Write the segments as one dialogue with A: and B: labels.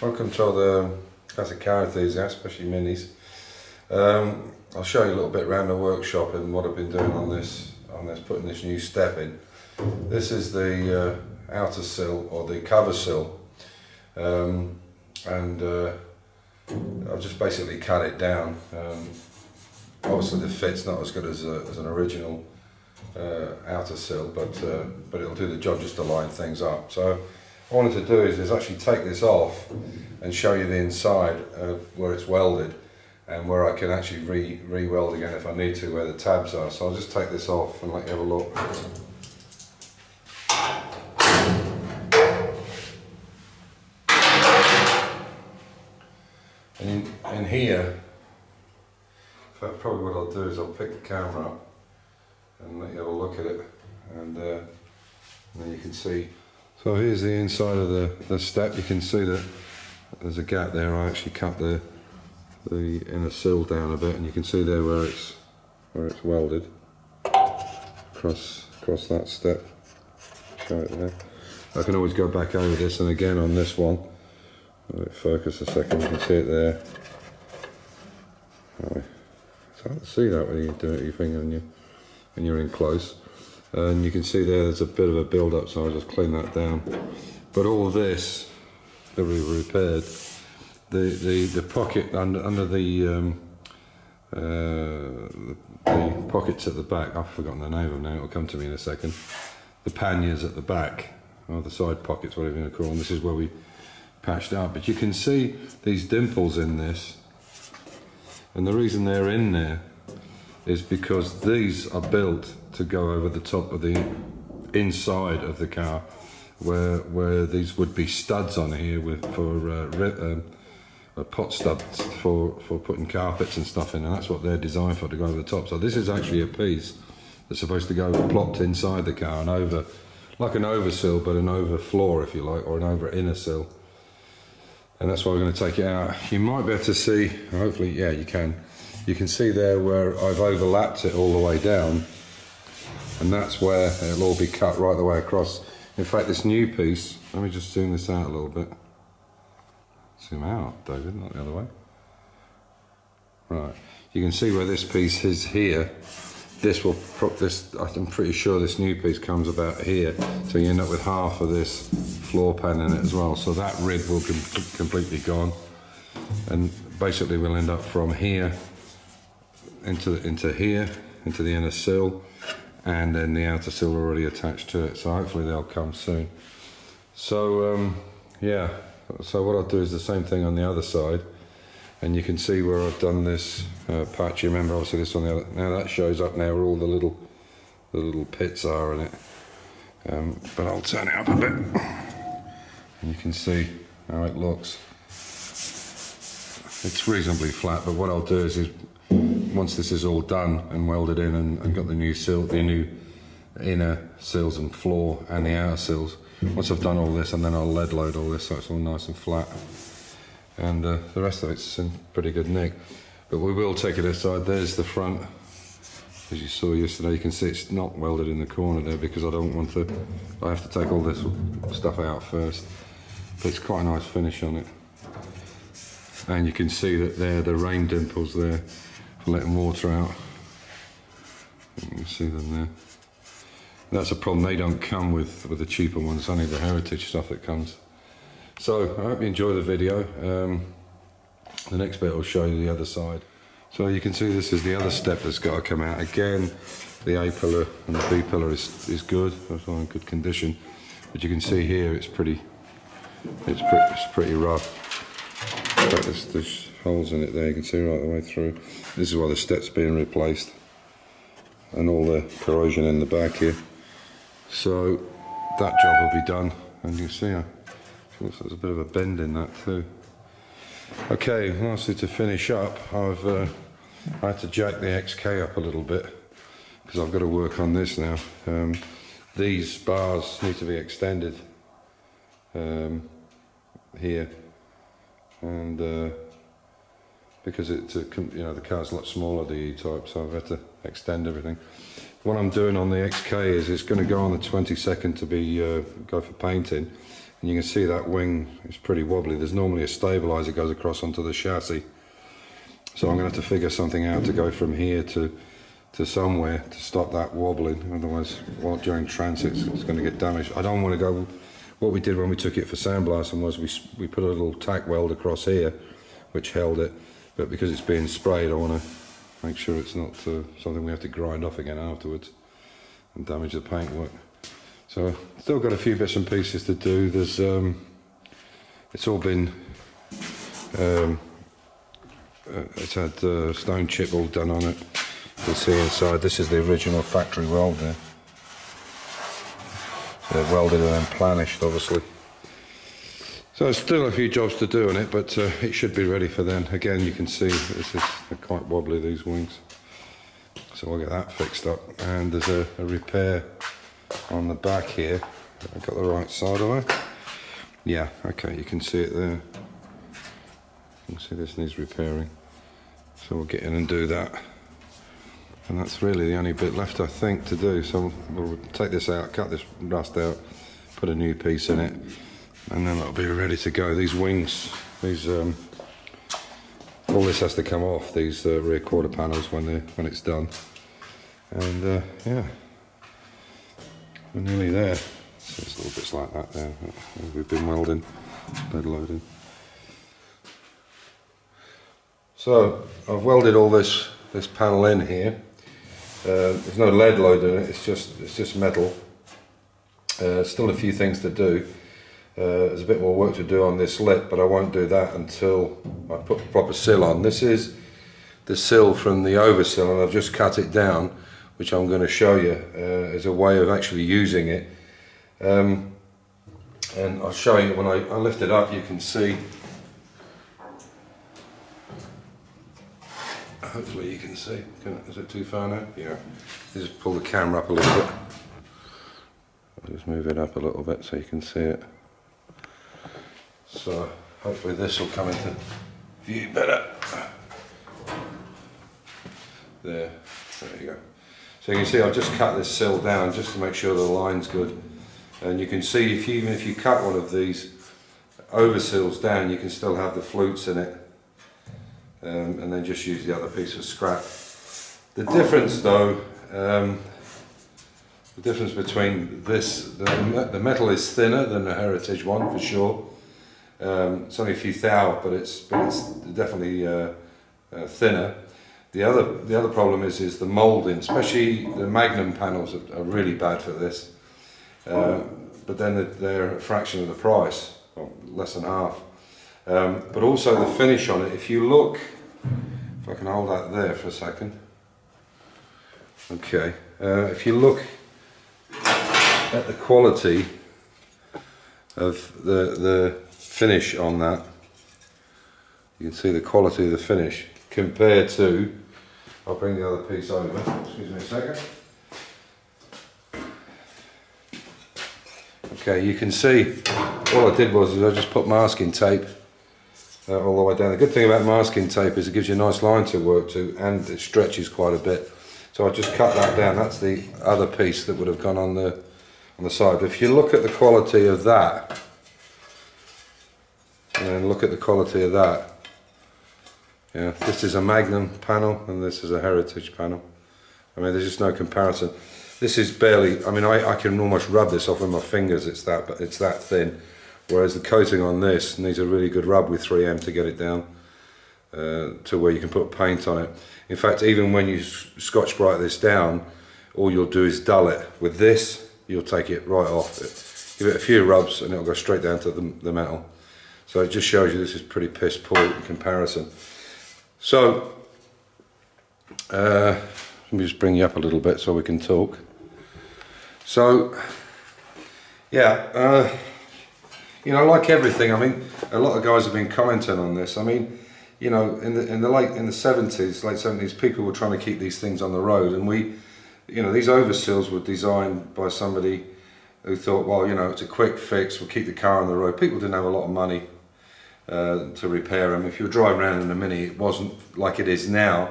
A: Welcome to the classic car enthusiast, especially minis. I'll show you a little bit around the workshop and what I've been doing on this, putting this new step in. This is the outer sill, or the cover sill, and I've just basically cut it down. Obviously the fit's not as good as an original outer sill, but it'll do the job just to line things up. So what I wanted to do is actually take this off and show you the inside of where it's welded and where I can actually re-weld again if I need to, where the tabs are. So I'll just take this off and let you have a look. And in here, probably what I'll do is I'll pick the camera up and let you have a look at it, and then you can see. So here's the inside of the step. You can see that there's a gap there. I actually cut the inner sill down a bit, and you can see there where it's welded across that step. Show it there. I can always go back over this, and again on this one. Let it focus a second. You can see it there. It's hard to see that when you do it with your finger when you're in close. And you can see there's a bit of a build up, so I'll just clean that down. But all this that we repaired, the pocket under the pockets at the back, I've forgotten the name of them now, it'll come to me in a second. The panniers at the back, or the side pockets, whatever you want to call them, this is where we patched up. But you can see these dimples in this, and the reason they're in there is because these are built to go over the top of the inside of the car, where these would be studs on here for pot studs for putting carpets and stuff in, and that's what they're designed for, to go over the top. So this is actually a piece that's supposed to go plopped inside the car and over, like an oversill, but an over floor if you like, or an over inner sill. And that's why we're going to take it out. You might be able to see, hopefully, yeah, you can. You can see there where I've overlapped it all the way down, and that's where it'll all be cut right the way across. In fact, this new piece, let me just zoom this out a little bit. Zoom out, David, not the other way. Right, you can see where this piece is here. I'm pretty sure this new piece comes about here, so you end up with half of this floor pan in it as well. So that rib will be completely gone, and basically we'll end up from here into the inner sill, and then the outer sill already attached to it. So hopefully they'll come soon. So yeah, so what I'll do is the same thing on the other side, and you can see where I've done this patch. You remember obviously this on the other. Now that shows up now where all the little pits are in it. But I'll turn it up a bit, and you can see how it looks. It's reasonably flat, but what I'll do is once this is all done and welded in and got the new sill, the new inner sills and floor and the outer sills, once I've done all this, and then I'll lead load all this so it's all nice and flat, and the rest of it's in pretty good nick. But we will take it aside. There's the front, as you saw yesterday. You can see it's not welded in the corner there because I don't want to, I have to take all this stuff out first, but it's quite a nice finish on it. And you can see that there, the rain dimples there for letting water out. You can see them there. That's a problem, they don't come with the cheaper ones, it's only the heritage stuff that comes. So I hope you enjoy the video. The next bit will show you the other side. So you can see this is the other step that's got to come out. Again, the A pillar and the B pillar is good, it's all in good condition. But you can see here it's pretty rough. In fact, there's holes in it there, you can see right the way through. This is why the step's being replaced, and all the corrosion in the back here. So that job will be done, and you see there's a bit of a bend in that too. Okay, lastly, to finish up, I had to jack the XK up a little bit because I've got to work on this now. These bars need to be extended here, and because the car's a lot smaller, the E-Type, so I've had to extend everything. What I'm doing on the XK is it's going to go on the 22nd to be go for painting, And you can see that wing is pretty wobbly. There's normally a stabilizer goes across onto the chassis. So I'm going to have to figure something out to go from here to somewhere to stop that wobbling. Otherwise, while during transit, it's going to get damaged. I don't want to go. What we did when we took it for sandblasting was we put a little tack weld across here, which held it. But because it's being sprayed, I want to make sure it's not something we have to grind off again afterwards and damage the paintwork. So still got a few bits and pieces to do. There's it's all been it's had stone chip all done on it. You'll see inside. This is the original factory weld there. So they've welded it and planished, obviously. So there's still a few jobs to do on it, but it should be ready for then. Again, you can see this is quite wobbly, these wings. So we'll get that fixed up. And there's a repair on the back here. I've got the right side of it. Yeah, okay, you can see it there. You can see this needs repairing. So we'll get in and do that. And that's really the only bit left, I think, to do. So we'll take this out, cut this rust out, put a new piece in it, and then it'll be ready to go. These wings, these all this has to come off, these rear quarter panels when it's done. And yeah, we're nearly there. So there's little bits like that there. We've been welding, lead loading. So I've welded all this panel in here. There's no lead load in it. It's just metal. Still a few things to do. There's a bit more work to do on this lip, but I won't do that until I put the proper sill on. This is the sill from the oversill, and I've just cut it down, which I'm going to show you as a way of actually using it. And I'll show you when I lift it up. You can see. Hopefully you can see. Is it too far now? Yeah. Just pull the camera up a little bit. I'll just move it up a little bit so you can see it. So hopefully this will come into view better. There you go. So you can see I've just cut this sill down just to make sure the line's good. And you can see even if you cut one of these oversills down, you can still have the flutes in it. And then just use the other piece of scrap. The difference though, the difference between this, the metal is thinner than the Heritage one for sure. It's only a few thou, but it's definitely thinner. The other problem is the moulding, especially the Magnum panels are really bad for this. But then they're a fraction of the price, or less than half. But also the finish on it, if you look, if I can hold that there for a second. Okay, if you look at the quality of the finish on that, you can see the quality of the finish compared to, I'll bring the other piece over, excuse me a second. Okay, you can see all I did was I just put masking tape all the way down. The good thing about masking tape is it gives you a nice line to work to, and it stretches quite a bit. So I just cut that down. That's the other piece that would have gone on the side. But if you look at the quality of that, and then look at the quality of that, yeah, this is a Magnum panel and this is a Heritage panel. I mean, there's just no comparison. This is barely, I mean, I can almost rub this off with my fingers, it's that thin. Whereas the coating on this needs a really good rub with 3M to get it down to where you can put paint on it. In fact, even when you Scotch-Brite this down, all you'll do is dull it. With this, you'll take it right off. Give it a few rubs and it'll go straight down to the metal. So it just shows you this is pretty piss poor in comparison. So, let me just bring you up a little bit so we can talk. So, yeah, you know, like everything, I mean, a lot of guys have been commenting on this. I mean, you know, in the late 70s, people were trying to keep these things on the road, and you know, these oversills were designed by somebody who thought, well, you know, it's a quick fix, we'll keep the car on the road. People didn't have a lot of money to repair them. If you were driving around in a Mini, it wasn't like it is now,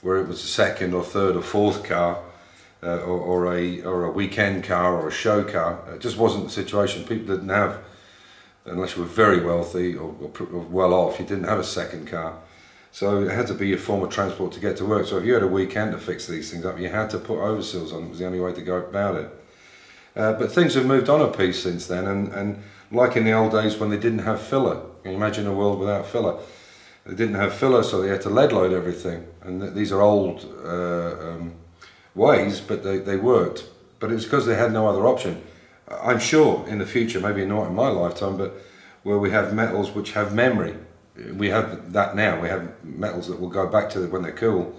A: where it was a second or third or fourth car, or a weekend car or a show car. It just wasn't the situation. People didn't have unless you were very wealthy or well off, you didn't have a second car. So it had to be your form of transport to get to work. So if you had a weekend to fix these things up, you had to put overseals on. It was the only way to go about it. But things have moved on a piece since then, and like in the old days when they didn't have filler. Can you imagine a world without filler? They didn't have filler, so they had to lead load everything. And these are old ways, but they worked. But it's because they had no other option. I'm sure in the future, maybe not in my lifetime, but where we have metals which have memory. We have that now. We have metals that will go back to when they're cool.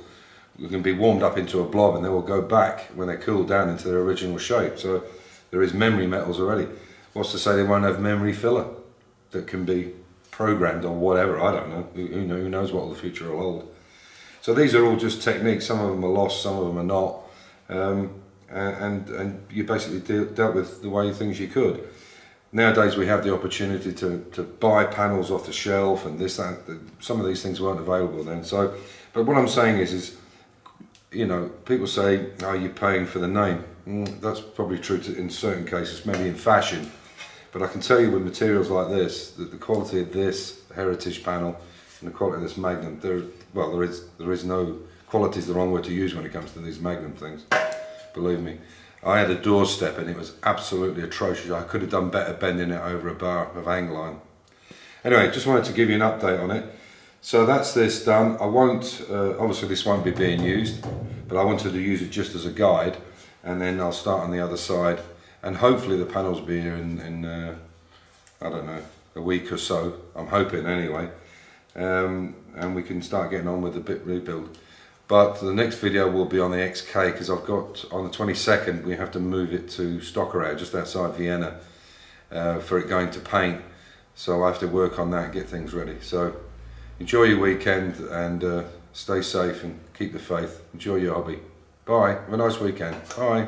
A: They can be warmed up into a blob and they will go back when they cool down into their original shape. So there is memory metals already. What's to say they won't have memory filler that can be programmed or whatever? I don't know. Who knows what the future will hold. So these are all just techniques. Some of them are lost, some of them are not. And you basically dealt with the way things you could. Nowadays we have the opportunity to buy panels off the shelf and this, that. Some of these things weren't available then. So, but what I'm saying is you know, people say, "Oh, you're paying for the name." That's probably true in certain cases, maybe in fashion. But I can tell you with materials like this, that the quality of this Heritage panel and the quality of this Magnum, there is no, quality is the wrong word to use when it comes to these Magnum things. Believe me. I had a doorstep and it was absolutely atrocious. I could have done better bending it over a bar of angline. Anyway, just wanted to give you an update on it. So that's this done. I won't, obviously this won't be being used, but I wanted to use it just as a guide, and then I'll start on the other side, and hopefully the panels will be here in I don't know, a week or so. I'm hoping anyway, and we can start getting on with the bit rebuild. But the next video will be on the XK, because I've got, on the 22nd, we have to move it to Stockerau, just outside Vienna, for it going to paint. So I have to work on that and get things ready. So enjoy your weekend and stay safe and keep the faith. Enjoy your hobby. Bye. Have a nice weekend. Bye.